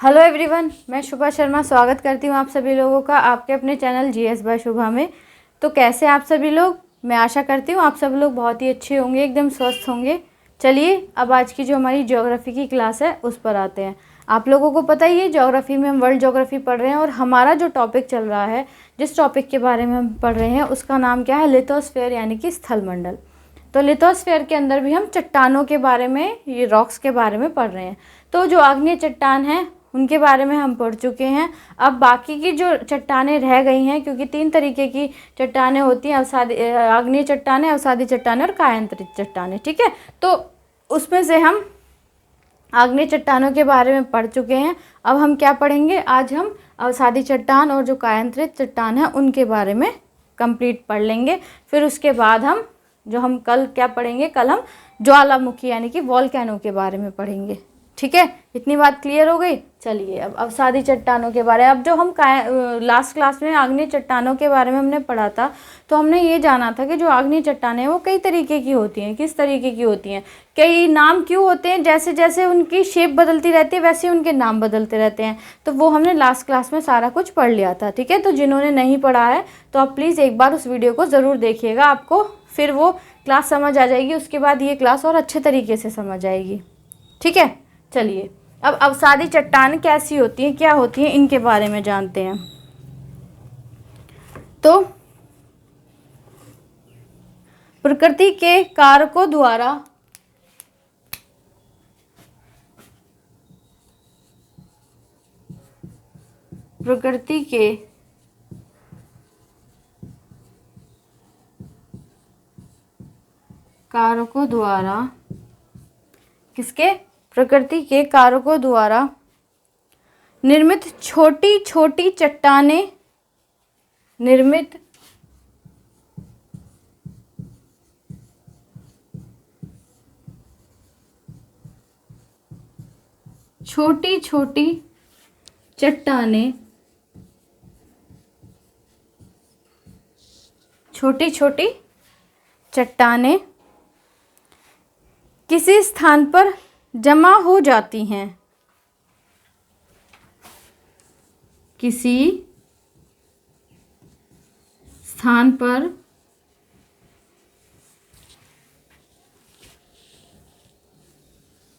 Hello everyone, मैं शुभा शर्मा स्वागत करती हूँ आप सभी लोगों का आपके अपने चैनल जीएस बाय शुभा में। तो कैसे आप सभी लोग? मैं आशा करती हूँ आप सब लोग बहुत ही अच्छे होंगे, एकदम स्वस्थ होंगे। चलिए अब आज की जो हमारी ज्योग्राफी की क्लास है उस पर आते हैं। आप लोगों को पता ही है ज्योग्राफी में हम वर्ल्ड ज्योग्राफी पढ़ रहे हैं और हमारा जो टॉपिक चल रहा है, जिस टॉपिक के बारे में हम पढ़ रहे हैं उसका नाम क्या है? लिथोस्फीयर यानी कि स्थलमंडल। तो लिथोस्फीयर के अंदर भी हम चट्टानों के बारे में, ये रॉक्स के बारे में पढ़ रहे हैं। तो जो आग्नेय चट्टान हैं उनके बारे में हम पढ़ चुके हैं। अब बाकी की जो चट्टानें रह गई हैं, क्योंकि 3 तरीके की चट्टानें होती हैं, आग्नेय चट्टानें, अवसादी चट्टानें और कायांतरित चट्टानें। ठीक है, तो उसमें से हम आग्नेय चट्टानों के बारे में पढ़ चुके हैं। अब हम क्या पढ़ेंगे? आज हम अवसादी चट्टान और जो कायांतरित चट्टान है उनके बारे में कंप्लीट पढ़ लेंगे। फिर उसके बाद हम कल क्या पढ़ेंगे? कल हम ज्वालामुखी यानी कि वॉल्केनो के बारे में पढ़ेंगे। ठीक है, इतनी बात क्लियर हो गई। चलिए अब अवसादी चट्टानों के बारे में, अब जो हम लास्ट क्लास में आग्नेय चट्टानों के बारे में हमने पढ़ा था, तो हमने ये जाना था कि जो आग्नेय चट्टानें हैं वो कई तरीके की होती हैं। किस तरीके की होती हैं? कई नाम क्यों होते हैं? जैसे जैसे उनकी शेप बदलती रहती है वैसे उनके नाम बदलते रहते हैं। तो वो हमने लास्ट क्लास में सारा कुछ पढ़ लिया था। ठीक है, तो जिन्होंने नहीं पढ़ा है तो आप प्लीज़ एक बार उस वीडियो को ज़रूर देखिएगा, आपको फिर वो क्लास समझ आ जाएगी। उसके बाद ये क्लास और अच्छे तरीके से समझ आएगी। ठीक है, चलिए अब अवसादी चट्टान कैसी होती हैं, क्या होती हैं, इनके बारे में जानते हैं। तो प्रकृति के कारकों द्वारा किसके? प्रकृति के कारकों द्वारा निर्मित छोटी छोटी चट्टानें छोटी छोटी चट्टानें किसी स्थान पर जमा हो जाती हैं। किसी स्थान पर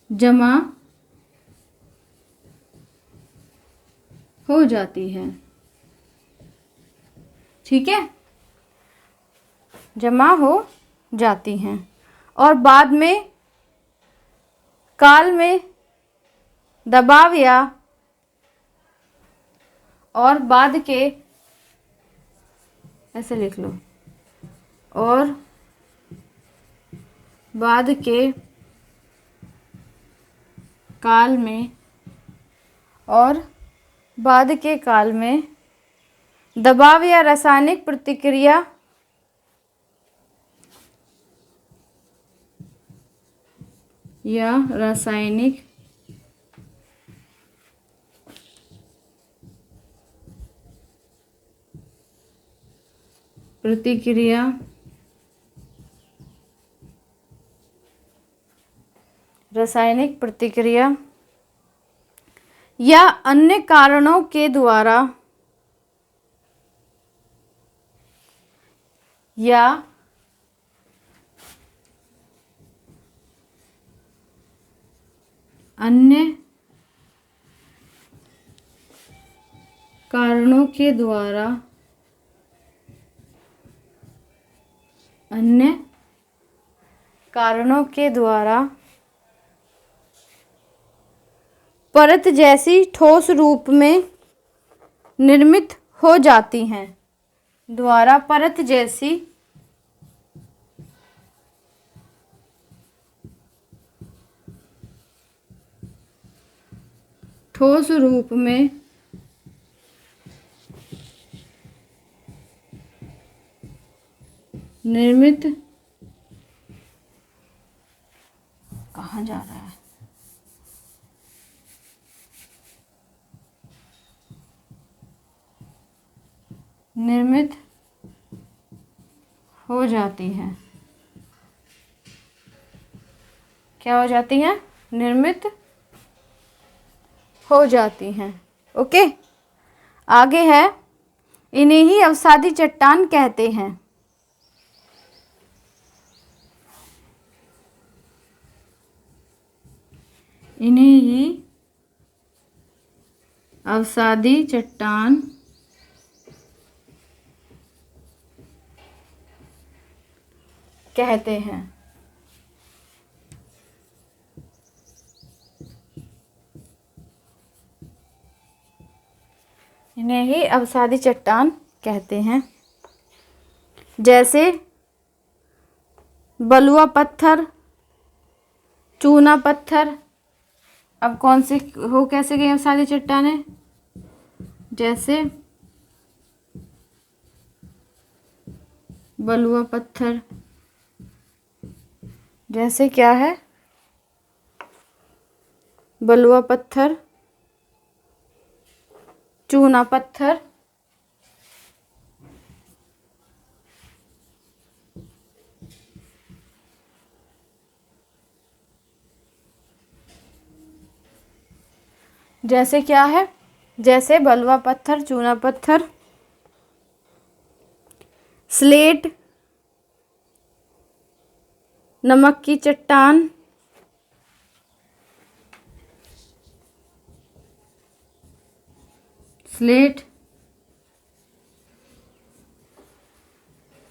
जमा हो जाती है। ठीक है, जमा हो जाती हैं और बाद में काल में दबाव या और बाद के, ऐसे लिख लो, और बाद के काल में दबाव या रासायनिक प्रतिक्रिया या अन्य कारणों के द्वारा परत जैसी ठोस रूप में निर्मित हो जाती हैं। परत जैसी ठोस रूप में निर्मित, कहाँ जा रहा है? निर्मित हो जाती हैं। क्या हो जाती हैं? निर्मित हो जाती हैं। ओके, आगे है, इन्हें ही अवसादी चट्टान कहते हैं। इन्हें ही अवसादी चट्टान कहते हैं। इन्हें ही अवसादी चट्टान कहते हैं। जैसे बलुआ पत्थर, चूना पत्थर। अब कौन से हो कैसे गए अवसादी चट्टानें? जैसे बलुआ पत्थर, जैसे क्या है, बलुआ पत्थर, चूना पत्थर, जैसे क्या है, जैसे बलुआ पत्थर, चूना पत्थर, स्लेट, नमक की चट्टान, स्लेट,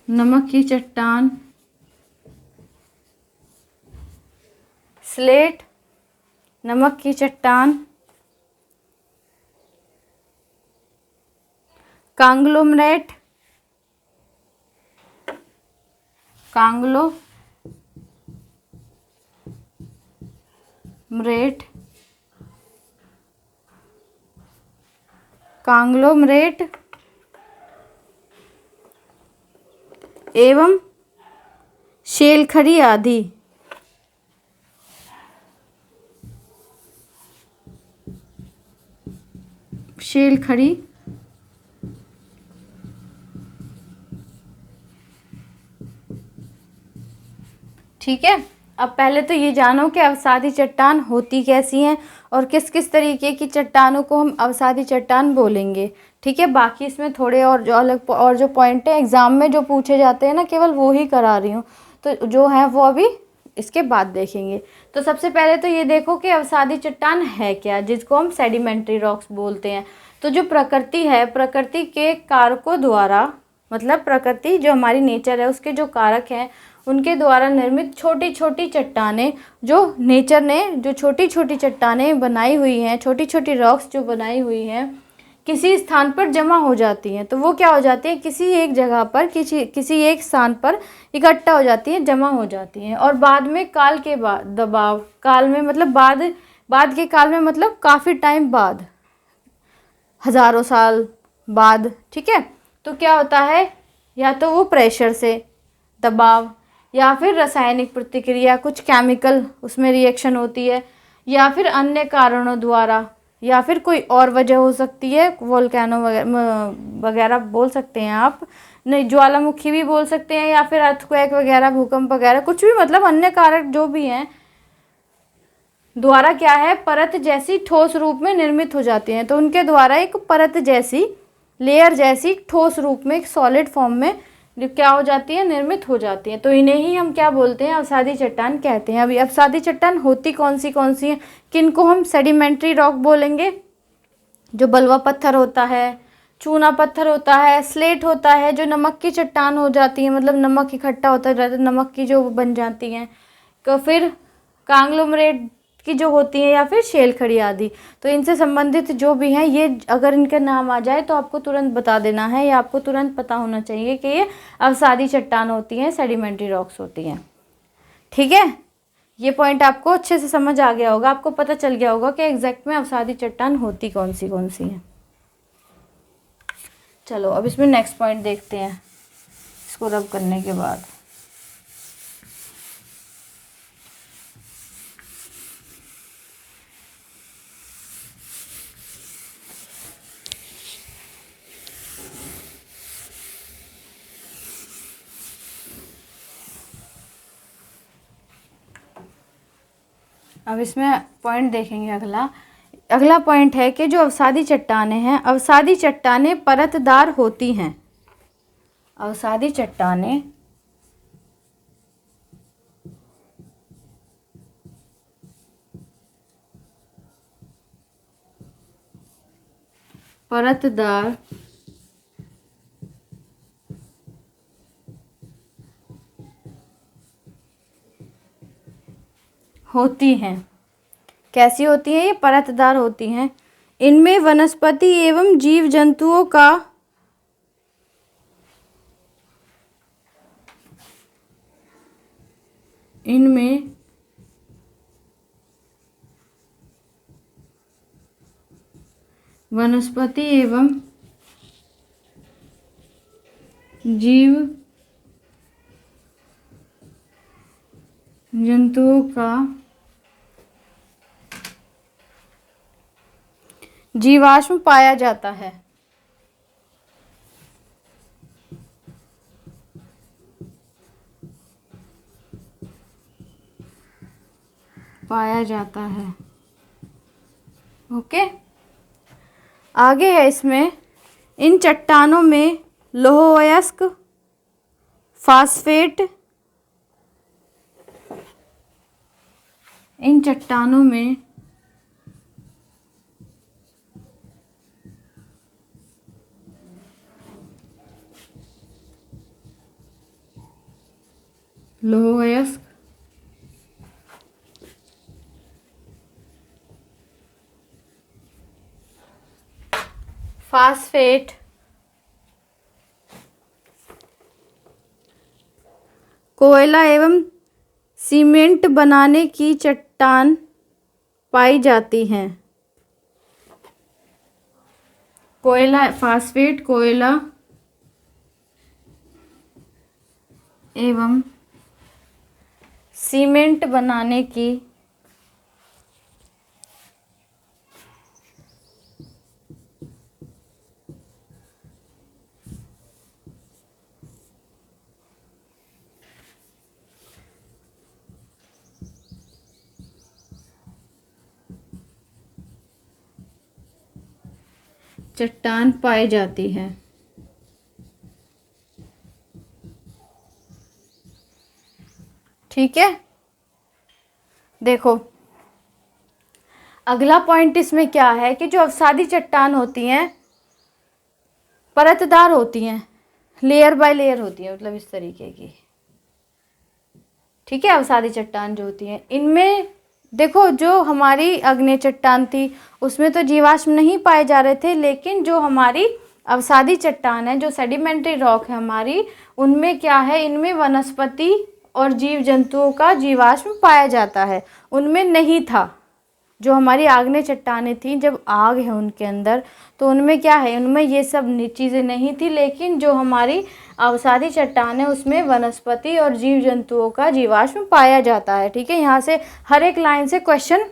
नमक की चट्टान, स्लेट, नमक की चट्टान, कांग्लोमरेट, कांग्लोमरेट एवं शेलखड़ी आदि। शेलखड़ी ठीक है। अब पहले तो ये जानो कि अवसादी चट्टान होती कैसी हैं और किस किस तरीके की चट्टानों को हम अवसादी चट्टान बोलेंगे। ठीक है, बाकी इसमें थोड़े और जो अलग और जो पॉइंट है एग्ज़ाम में जो पूछे जाते हैं ना, केवल वो ही करा रही हूँ, तो जो है वो अभी इसके बाद देखेंगे। तो सबसे पहले तो ये देखो कि अवसादी चट्टान है क्या, जिसको हम सेडिमेंट्री रॉक्स बोलते हैं। तो जो प्रकृति है, प्रकृति के कारकों द्वारा, मतलब प्रकृति जो हमारी नेचर है उसके जो कारक हैं उनके द्वारा निर्मित छोटी छोटी चट्टानें, जो नेचर ने जो छोटी छोटी चट्टानें बनाई हुई हैं, छोटी छोटी रॉक्स जो बनाई हुई हैं, किसी स्थान पर जमा हो जाती हैं। तो वो क्या हो जाती है, किसी एक जगह पर, किसी एक स्थान पर इकट्ठा हो जाती हैं, जमा हो जाती हैं, और बाद में काल के बाद दबाव काल में, मतलब बाद के काल में, मतलब काफ़ी टाइम बाद, हज़ारों साल बाद, ठीक है, तो क्या होता है, या तो वो प्रेशर से, दबाव, या फिर रासायनिक प्रतिक्रिया, कुछ केमिकल उसमें रिएक्शन होती है, या फिर अन्य कारणों द्वारा, या फिर कोई और वजह हो सकती है, वोल्केनो वगैरह बोल सकते हैं आप, नहीं ज्वालामुखी भी बोल सकते हैं, या फिर अर्थक्वेक वगैरह, भूकंप वगैरह, कुछ भी, मतलब अन्य कारक जो भी हैं द्वारा क्या है, परत जैसी ठोस रूप में निर्मित हो जाती हैं। तो उनके द्वारा एक परत जैसी, लेयर जैसी ठोस रूप में, एक सॉलिड फॉर्म में जो क्या हो जाती है, निर्मित हो जाती है। तो इन्हें ही हम क्या बोलते हैं, अवसादी चट्टान कहते हैं। अभी अवसादी चट्टान होती कौन सी हैं, किनको हम सेडिमेंट्री रॉक बोलेंगे, जो बलुआ पत्थर होता है, चूना पत्थर होता है, स्लेट होता है, जो नमक की चट्टान हो जाती है, मतलब नमक इकट्ठा होता है, नमक की जो बन जाती हैं, तो फिर कांग्लोमरेट की जो होती हैं, या फिर शेलखड़ी आदि। तो इनसे संबंधित जो भी हैं, ये अगर इनका नाम आ जाए तो आपको तुरंत बता देना है, या आपको तुरंत पता होना चाहिए कि ये अवसादी चट्टान होती हैं, सेडिमेंट्री रॉक्स होती हैं। ठीक है, ये पॉइंट आपको अच्छे से समझ आ गया होगा, आपको पता चल गया होगा कि एग्जैक्ट में अवसादी चट्टान होती कौन सी हैं। चलो अब इसमें नेक्स्ट पॉइंट देखते हैं, इसको रब करने के बाद। अब इसमें पॉइंट देखेंगे अगला, अगला पॉइंट है कि जो अवसादी चट्टानें हैं, अवसादी चट्टानें परतदार होती हैं। अवसादी चट्टानें परतदार होती हैं। कैसी होती हैं? ये परतदार होती हैं। इनमें वनस्पति एवं जीव जंतुओं का इनमें वनस्पति एवं जीव जंतुओं का जीवाश्म पाया जाता है। पाया जाता है। ओके, आगे है इसमें, इन चट्टानों में लौह अयस्क, फास्फेट, इन चट्टानों में लौह अयस्क, फास्फेट, कोयला एवं सीमेंट बनाने की चट्टान पाई जाती हैं। कोयला, फास्फेट, कोयला एवं सीमेंट बनाने की चट्टान पाई जाती है। ठीक है, देखो अगला पॉइंट इसमें क्या है कि जो अवसादी चट्टान होती हैं परतदार होती हैं, लेयर बाय लेयर होती है, मतलब इस तरीके की। ठीक है, अवसादी चट्टान जो होती हैं इनमें देखो, जो हमारी आग्नेय चट्टान थी उसमें तो जीवाश्म नहीं पाए जा रहे थे, लेकिन जो हमारी अवसादी चट्टान है, जो सेडिमेंट्री रॉक है हमारी, उनमें क्या है, इनमें वनस्पति और जीव जंतुओं का जीवाश्म पाया जाता है। उनमें नहीं था। जो हमारी आग्नेय चट्टानें थी, जब आग है उनके अंदर, तो उनमें क्या है, उनमें ये सब चीज़ें नहीं थी, लेकिन जो हमारी अवसादी चट्टान है उसमें वनस्पति और जीव जंतुओं का जीवाश्म पाया जाता है। ठीक है, यहाँ से हर एक लाइन से क्वेश्चन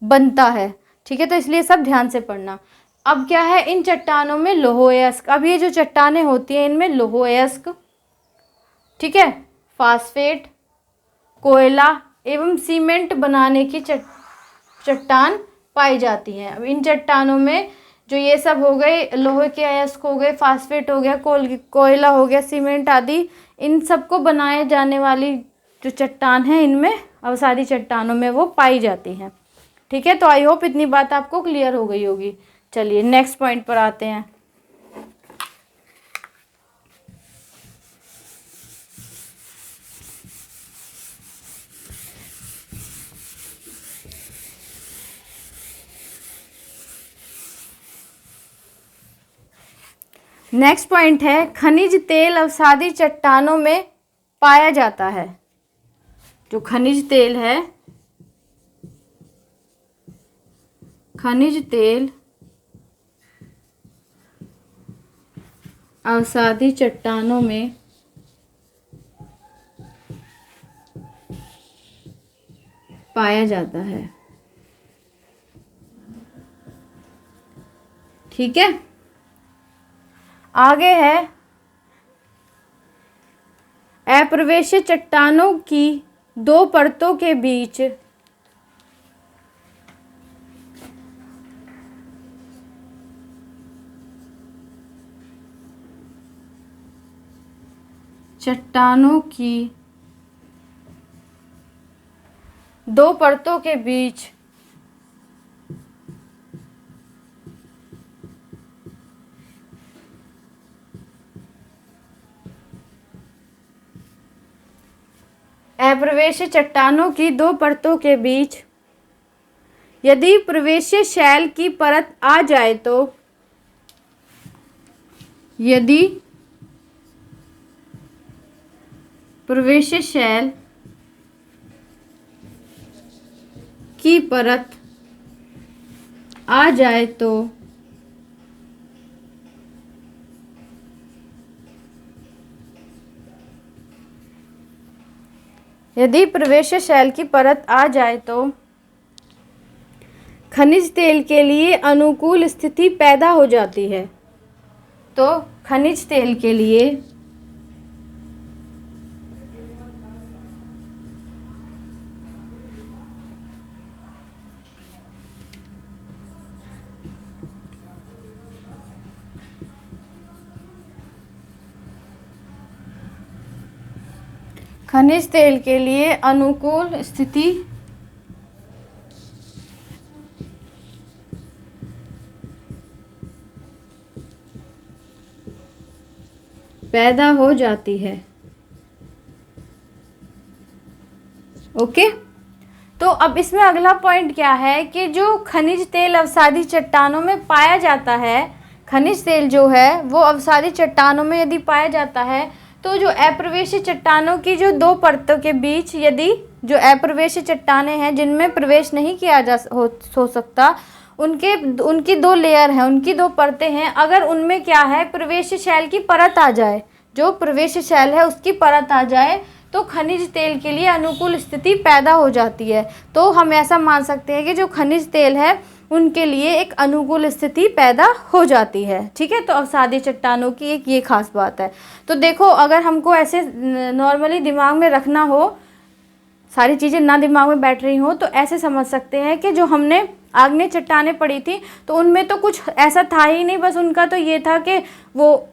बनता है। ठीक है, तो इसलिए सब ध्यान से पढ़ना। अब क्या है, इन चट्टानों में लौह अयस्क, अब ये जो चट्टानें होती हैं इनमें लौह अयस्क, ठीक है, फास्फेट, कोयला एवं सीमेंट बनाने की चट्टान पाई जाती हैं। अब इन चट्टानों में जो ये सब हो गए, लोहे के अयस्क हो गए, फास्फेट हो गया, कोयला हो गया, सीमेंट आदि, इन सबको बनाए जाने वाली जो चट्टान है इनमें अवसादी चट्टानों में वो पाई जाती हैं। ठीक है, तो आई होप इतनी बात आपको क्लियर हो गई होगी। चलिए नेक्स्ट पॉइंट पर आते हैं। नेक्स्ट पॉइंट है, खनिज तेल अवसादी चट्टानों में पाया जाता है। जो खनिज तेल है, खनिज तेल अवसादी चट्टानों में पाया जाता है। ठीक है, आगे है, अप्रवेश्य चट्टानों की दो परतों के बीच चट्टानों की दो परतों के बीच अप्रवेश्य चट्टानों की दो परतों के बीच यदि प्रवेश्य शैल की परत आ जाए तो यदि प्रवेश्य शैल की परत आ जाए तो यदि प्रवेश्य शैल की परत आ जाए तो खनिज तेल के लिए अनुकूल स्थिति पैदा हो जाती है। तो खनिज तेल के लिए अनुकूल स्थिति पैदा हो जाती है। ओके, तो अब इसमें अगला पॉइंट क्या है कि जो खनिज तेल अवसादी चट्टानों में पाया जाता है, खनिज तेल जो है वो अवसादी चट्टानों में यदि पाया जाता है तो जो अप्रवेश्य चट्टानों की जो दो परतों के बीच यदि जो अप्रवेश्य चट्टानें हैं जिनमें प्रवेश नहीं किया हो सकता, उनकी दो लेयर हैं, उनकी दो परतें हैं, अगर उनमें क्या है प्रवेश शैल की परत आ जाए, जो प्रवेश शैल है उसकी परत आ जाए तो खनिज तेल के लिए अनुकूल स्थिति पैदा हो जाती है। तो हम ऐसा मान सकते हैं कि जो खनिज तेल है उनके लिए एक अनुकूल स्थिति पैदा हो जाती है। ठीक है, तो अवसादी चट्टानों की एक ये खास बात है। तो देखो, अगर हमको ऐसे नॉर्मली दिमाग में रखना हो, सारी चीज़ें ना दिमाग में बैठ रही हो, तो ऐसे समझ सकते हैं कि जो हमने आग्नेय चट्टानें पढ़ी थी तो उनमें तो कुछ ऐसा था ही नहीं, बस उनका तो ये था कि वो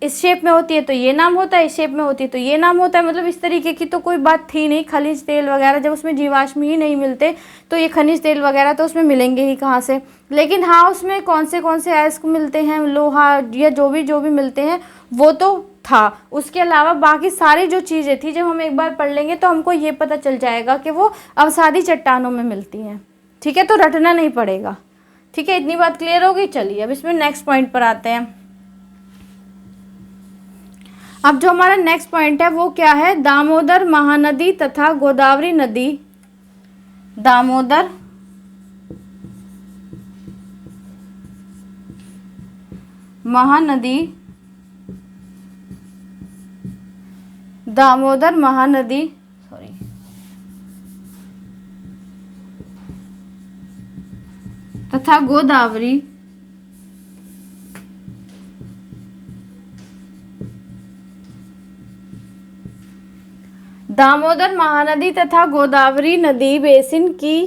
इस शेप में होती है तो ये नाम होता है, इस शेप में होती है तो ये नाम होता है, मतलब इस तरीके की तो कोई बात थी नहीं। खनिज तेल वगैरह जब उसमें जीवाश्म ही नहीं मिलते तो ये खनिज तेल वगैरह तो उसमें मिलेंगे ही कहाँ से। लेकिन हाँ, उसमें कौन से अयस्क मिलते हैं, लोहा या जो भी मिलते हैं वो तो था। उसके अलावा बाकी सारी जो चीज़ें थी जब हम एक बार पढ़ लेंगे तो हमको ये पता चल जाएगा कि वो अवसादी चट्टानों में मिलती हैं। ठीक है, तो रटना नहीं पड़ेगा। ठीक है, इतनी बात क्लियर होगी। चलिए अब इसमें नेक्स्ट पॉइंट पर आते हैं। अब जो हमारा नेक्स्ट पॉइंट है वो क्या है, दामोदर महानदी तथा गोदावरी नदी, दामोदर महानदी तथा गोदावरी दामोदर महानदी तथा गोदावरी नदी बेसिन की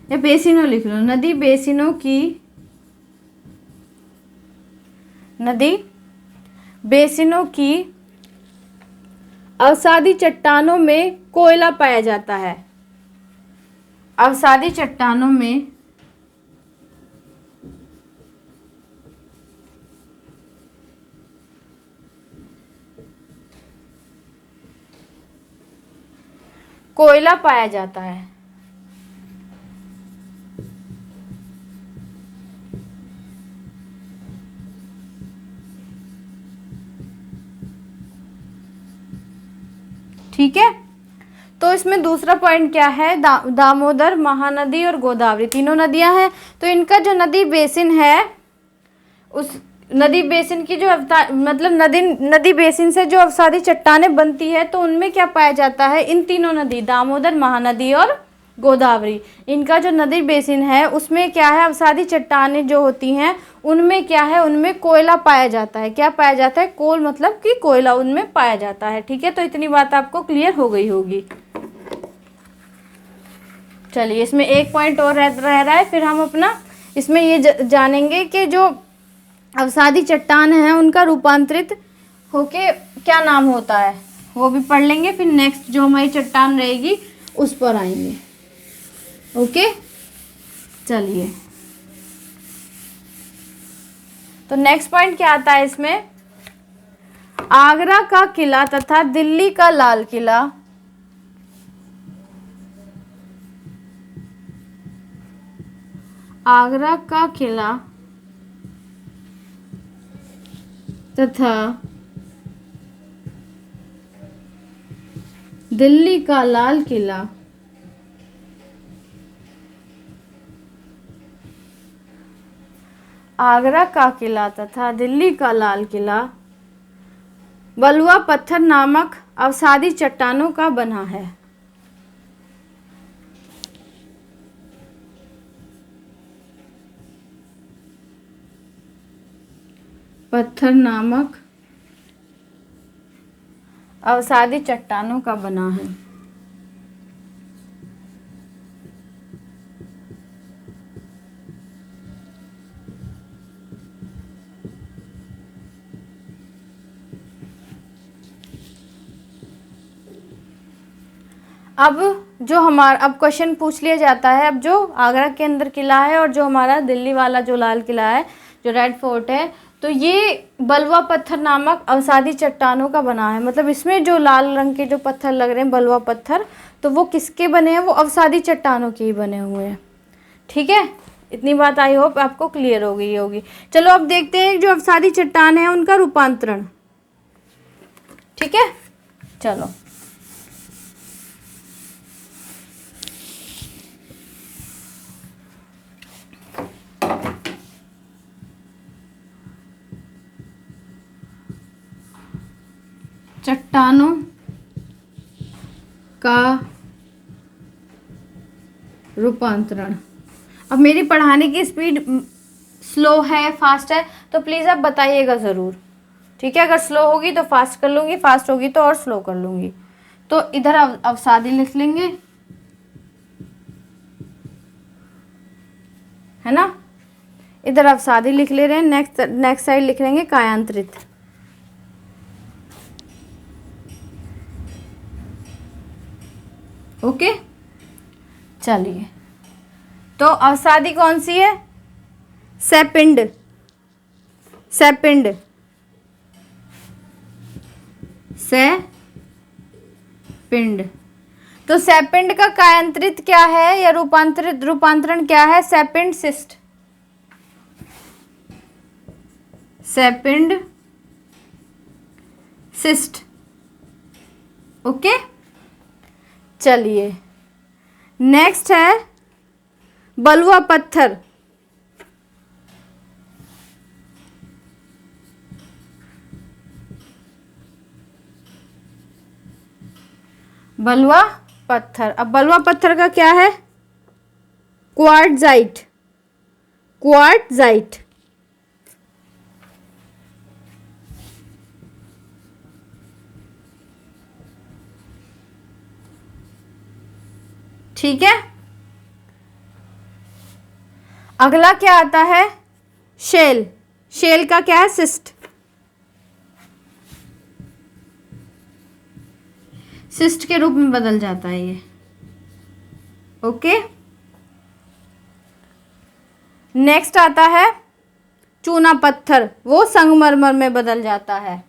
या बेसिनों लिख लो, नदी बेसिनों की अवसादी चट्टानों में कोयला पाया जाता है। अवसादी चट्टानों में कोयला पाया जाता है। ठीक है, तो इसमें दूसरा पॉइंट क्या है, दामोदर महानदी और गोदावरी तीनों नदियां हैं, तो इनका जो नदी बेसिन है उस नदी बेसिन की जो नदी बेसिन से जो अवसादी चट्टानें बनती है तो उनमें क्या पाया जाता है, इन तीनों नदी दामोदर महानदी और गोदावरी, इनका जो नदी बेसिन है उसमें क्या है, अवसादी चट्टानें जो होती हैं उनमें क्या है, उनमें कोयला पाया जाता है। क्या पाया जाता है, कोल मतलब कि कोयला उनमें पाया जाता है। ठीक है, तो इतनी बात आपको क्लियर हो गई होगी। चलिए इसमें एक पॉइंट और रह रहा है, फिर हम अपना इसमें ये जानेंगे कि जो अवसादी चट्टान है उनका रूपांतरित होके क्या नाम होता है, वो भी पढ़ लेंगे। फिर नेक्स्ट जो हमारी चट्टान रहेगी उस पर आएंगे। ओके, चलिए। तो नेक्स्ट पॉइंट क्या आता है इसमें, आगरा का किला तथा दिल्ली का लाल किला आगरा का किला तथा दिल्ली का लाल किला आगरा का किला तथा दिल्ली का लाल किला बलुआ पत्थर नामक अवसादी चट्टानों का बना है। पत्थर नामक अवसादी चट्टानों का बना है। अब जो हमारा अब क्वेश्चन पूछ लिया जाता है, अब जो आगरा के अंदर किला है और जो हमारा दिल्ली वाला जो लाल किला है, जो रेड फोर्ट है, तो ये बलुआ पत्थर नामक अवसादी चट्टानों का बना है। मतलब इसमें जो लाल रंग के जो पत्थर लग रहे हैं बलुआ पत्थर, तो वो किसके बने हैं, वो अवसादी चट्टानों के ही बने हुए हैं। ठीक है, इतनी बात आई होप आपको क्लियर हो गई होगी। चलो अब देखते हैं जो अवसादी चट्टान है उनका रूपांतरण। ठीक है, चलो। चट्टानों का रूपांतरण। अब मेरी पढ़ाने की स्पीड स्लो है, फास्ट है, तो प्लीज़ आप बताइएगा ज़रूर। ठीक है, अगर स्लो होगी तो फास्ट कर लूँगी, फास्ट होगी तो और स्लो कर लूँगी। तो इधर अवसादी लिख लेंगे, है ना, इधर अवसादी लिख ले रहे हैं। नेक्स्ट साइड लिख लेंगे कायांतरित। ओके, चलिए। तो अवसादी कौन सी है, सैपिंड। सैपिंड, सैपिंड। तो सैपिंड का कायांतरित क्या है या रूपांतरण क्या है, सैपिंड सिस्ट। सैपिंड सिस्ट। ओके, चलिए। नेक्स्ट है बलुआ पत्थर। बलुआ पत्थर, अब बलुआ पत्थर का क्या है, क्वार्टजाइट। क्वार्टजाइट, ठीक है। अगला क्या आता है, शेल। शेल का क्या है, सिस्ट। सिस्ट के रूप में बदल जाता है ये। ओके, नेक्स्ट आता है चूना पत्थर, वो संगमरमर में बदल जाता है।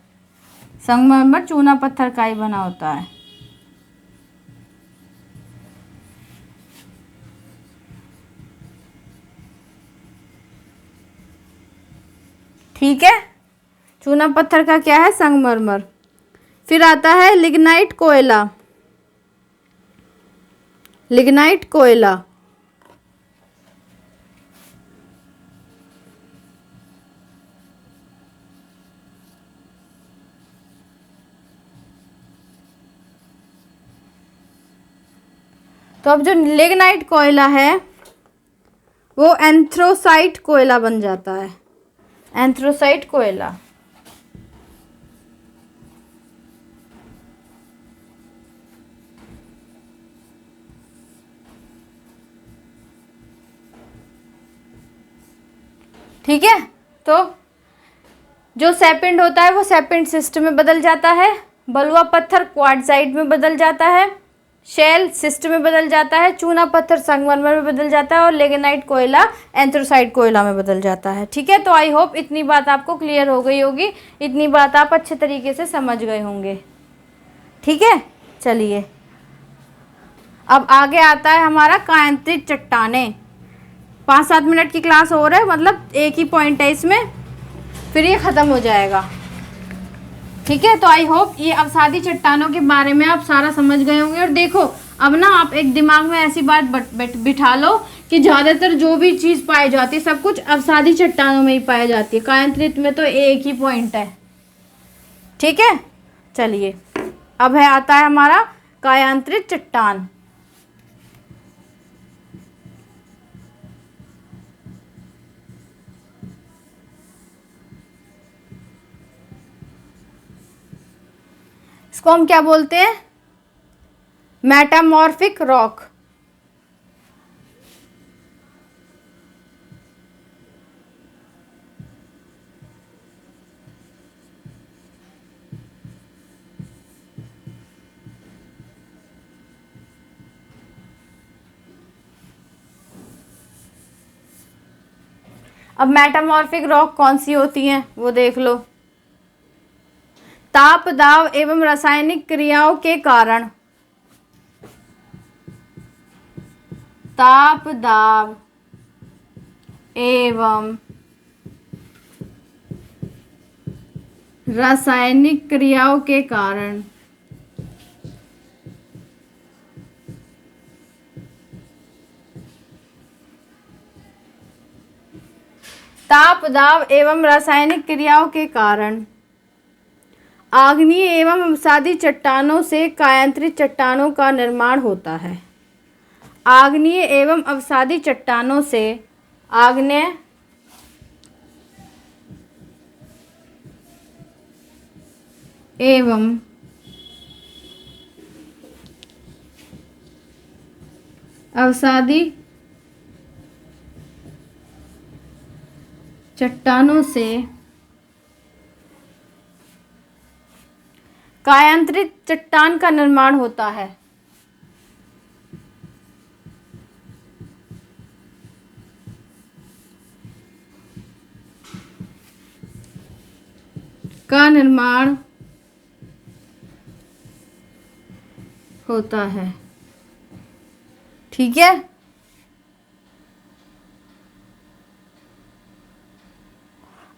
संगमरमर चूना पत्थर का ही बना होता है। ठीक है, चूना पत्थर का क्या है, संगमरमर। फिर आता है लिग्नाइट कोयला। लिग्नाइट कोयला, तो अब जो लिग्नाइट कोयला है वो एंथ्रोसाइट कोयला बन जाता है। एंथ्रोसाइट कोयला। ठीक है, तो जो सैपिंड होता है वो सैपिंड सिस्ट में बदल जाता है, बलुआ पत्थर क्वार्टजाइट में बदल जाता है, शेल सिस्ट में बदल जाता है, चूना पत्थर संगमरमर में बदल जाता है और लेगेनाइट कोयला एंथ्रासाइट कोयला में बदल जाता है। ठीक है, तो आई होप इतनी बात आपको क्लियर हो गई होगी, इतनी बात आप अच्छे तरीके से समझ गए होंगे। ठीक है, चलिए अब आगे आता है हमारा कायांतरित चट्टानें। 5-7 मिनट की क्लास हो रहा है, मतलब एक ही पॉइंट है इसमें, फिर ये ख़त्म हो जाएगा। ठीक है, तो आई होप ये अवसादी चट्टानों के बारे में आप सारा समझ गए होंगे। और देखो अब ना आप एक दिमाग में ऐसी बात बिठा लो कि ज़्यादातर जो भी चीज़ पाई जाती है सब कुछ अवसादी चट्टानों में ही पाई जाती है, कायांतरित में तो एक ही पॉइंट है। ठीक है, चलिए अब है आता है हमारा कायांतरित चट्टान। इसको हम क्या बोलते हैं? Metamorphic rock. अब मेटामॉर्फिक रॉक कौन सी होती हैं वो देख लो। ताप दाब एवं रासायनिक क्रियाओं के कारण, ताप दाब एवं रासायनिक क्रियाओं के कारण ताप दाब एवं रासायनिक क्रियाओं के कारण आग्नेय एवं अवसादी चट्टानों से कायांतरित चट्टानों का निर्माण होता है। आग्नेय एवं अवसादी चट्टानों से, आग्नेय एवं अवसादी चट्टानों से कायांतरित चट्टान का निर्माण होता है। का निर्माण होता है। ठीक है,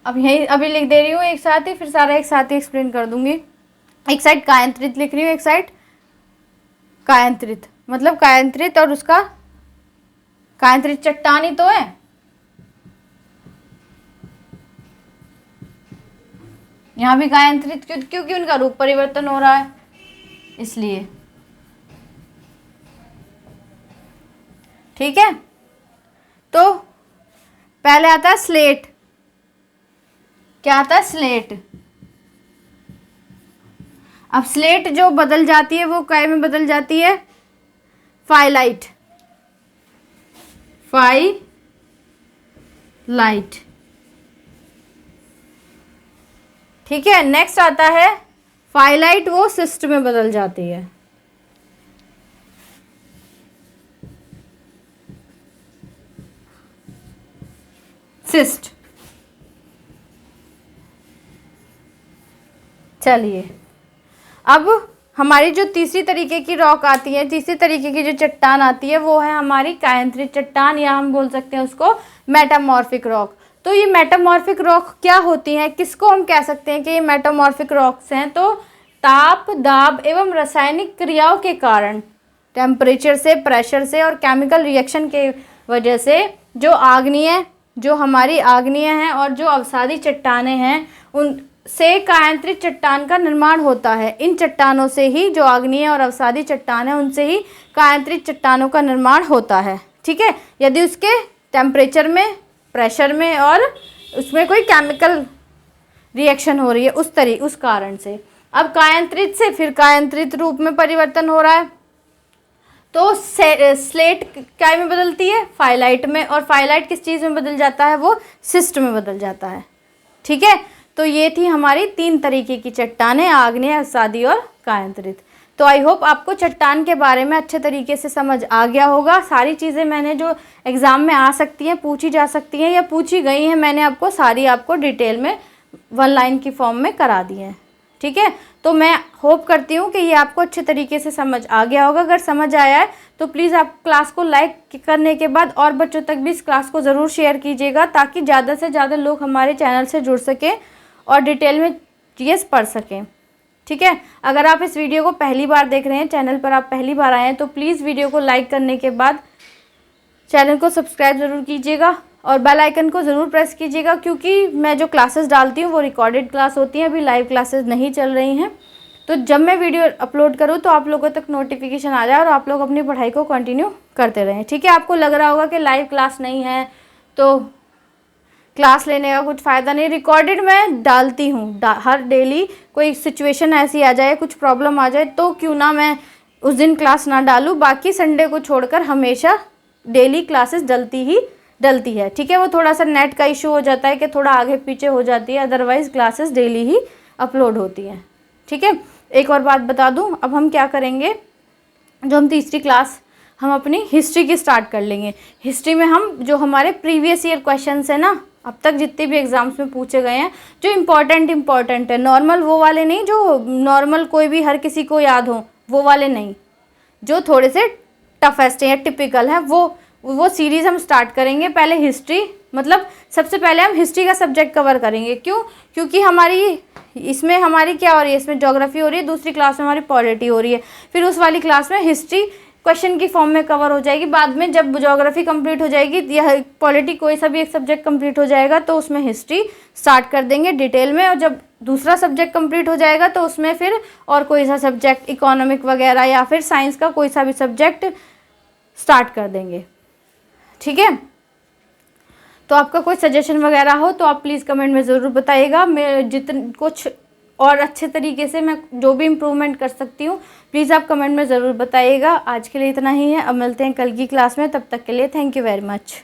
अब यही अभी लिख दे रही हूँ एक साथ ही, फिर सारा एक साथ ही एक्सप्लेन कर दूंगी। एक साइड कायांतरित लिख रही हूँ, एक साइड कायांतरित, मतलब कायांतरित और उसका कायांतरित चट्टान ही तो है। यहाँ भी कायांतरित क्योंकि उनका रूप परिवर्तन हो रहा है इसलिए। ठीक है, तो पहले आता है स्लेट। क्या आता है? स्लेट। अब स्लेट जो बदल जाती है वो काय में बदल जाती है? फाइलाइट। फाइलाइट। ठीक है, नेक्स्ट आता है फाइलाइट, वो सिस्ट में बदल जाती है। सिस्ट। चलिए अब हमारी जो तीसरी तरीके की रॉक आती है, तीसरी तरीके की जो चट्टान आती है वो है हमारी कायांतरित चट्टान, या हम बोल सकते हैं उसको मेटामॉर्फिक रॉक। तो ये मेटामॉर्फिक रॉक क्या होती हैं, किसको हम कह सकते हैं कि ये मेटामॉर्फिक रॉक्स हैं? तो ताप दाब एवं रासायनिक क्रियाओं के कारण, टेम्परेचर से, प्रेशर से और केमिकल रिएक्शन के वजह से जो आग्नेय, जो हमारी आग्नेय हैं और जो अवसादी चट्टानें हैं उन से कायांतरित चट्टान का निर्माण होता है। इन चट्टानों से ही, जो आग्नेय और अवसादी चट्टान है उनसे ही कायांतरित चट्टानों का निर्माण होता है। ठीक है, यदि उसके टेम्परेचर में, प्रेशर में और उसमें कोई केमिकल रिएक्शन हो रही है उस कारण से। अब कायांतरित से फिर कायांतरित रूप में परिवर्तन हो रहा है, तो स्लेट क्या में बदलती है, फाइलाइट में, और फाइलाइट किस चीज़ में बदल जाता है, वो सिस्ट में बदल जाता है। ठीक है, तो ये थी हमारी 3 तरीके की चट्टानें, आग्नेय, अवसादी और कायांतरित। तो आई होप आपको चट्टान के बारे में अच्छे तरीके से समझ आ गया होगा। सारी चीज़ें मैंने जो एग्ज़ाम में आ सकती हैं, पूछी जा सकती हैं या पूछी गई हैं, मैंने आपको सारी आपको डिटेल में 1 लाइन की फॉर्म में करा दी है। ठीक है, तो मैं होप करती हूँ कि ये आपको अच्छे तरीके से समझ आ गया होगा। अगर समझ आया है तो प्लीज़ आप क्लास को लाइक करने के बाद और बच्चों तक भी इस क्लास को ज़रूर शेयर कीजिएगा, ताकि ज़्यादा से ज़्यादा लोग हमारे चैनल से जुड़ सकें और डिटेल में जीएस पढ़ सकें। ठीक है, अगर आप इस वीडियो को पहली बार देख रहे हैं, चैनल पर आप पहली बार आए हैं, तो प्लीज़ वीडियो को लाइक करने के बाद चैनल को सब्सक्राइब ज़रूर कीजिएगा और बेल आइकन को ज़रूर प्रेस कीजिएगा, क्योंकि मैं जो क्लासेस डालती हूँ वो रिकॉर्डेड क्लास होती हैं, अभी लाइव क्लासेस नहीं चल रही हैं। तो जब मैं वीडियो अपलोड करूँ तो आप लोगों तक नोटिफिकेशन आ जाए और आप लोग अपनी पढ़ाई को कंटिन्यू करते रहें। ठीक है, आपको लग रहा होगा कि लाइव क्लास नहीं है तो क्लास लेने का कुछ फ़ायदा नहीं, रिकॉर्डेड मैं डालती हूँ हर डेली। कोई सिचुएशन ऐसी आ जाए, कुछ प्रॉब्लम आ जाए, तो क्यों ना मैं उस दिन क्लास ना डालूँ, बाकी संडे को छोड़कर हमेशा डेली क्लासेस डलती है। ठीक है, वो थोड़ा सा नेट का इशू हो जाता है कि थोड़ा आगे पीछे हो जाती है, अदरवाइज़ क्लासेस डेली ही अपलोड होती हैं। ठीक है, एक और बात बता दूं, अब हम क्या करेंगे, जो हम तीसरी क्लास हम अपनी हिस्ट्री की स्टार्ट कर लेंगे। हिस्ट्री में हम जो हमारे प्रीवियस ईयर क्वेश्चंस है ना, अब तक जितने भी एग्जाम्स में पूछे गए हैं, जो इम्पोर्टेंट है, नॉर्मल वो वाले नहीं, जो नॉर्मल कोई भी हर किसी को याद हो वो वाले नहीं, जो थोड़े से टफेस्ट हैं या टिपिकल हैं, वो सीरीज़ हम स्टार्ट करेंगे। पहले हिस्ट्री, मतलब सबसे पहले हम हिस्ट्री का सब्जेक्ट कवर करेंगे। क्यों? क्योंकि इसमें हमारी क्या हो रही है, इसमें ज्योग्राफी हो रही है, दूसरी क्लास में हमारी पॉलिटी हो रही है, फिर उस वाली क्लास में हिस्ट्री क्वेश्चन की फॉर्म में कवर हो जाएगी। बाद में जब ज्योग्राफी कंप्लीट हो जाएगी या पॉलिटी कोई सा भी एक सब्जेक्ट कंप्लीट हो जाएगा तो उसमें हिस्ट्री स्टार्ट कर देंगे डिटेल में, और जब दूसरा सब्जेक्ट कंप्लीट हो जाएगा तो उसमें फिर और कोई सा सब्जेक्ट, इकोनॉमिक वगैरह या फिर साइंस का कोई सा भी सब्जेक्ट स्टार्ट कर देंगे। ठीक है, तो आपका कोई सजेशन वगैरह हो तो आप प्लीज़ कमेंट में ज़रूर बताइएगा। मैं जितने कुछ और अच्छे तरीके से मैं जो भी इम्प्रूवमेंट कर सकती हूँ प्लीज़ आप कमेंट में ज़रूर बताइएगा। आज के लिए इतना ही है, अब मिलते हैं कल की क्लास में, तब तक के लिए थैंक यू वेरी मच।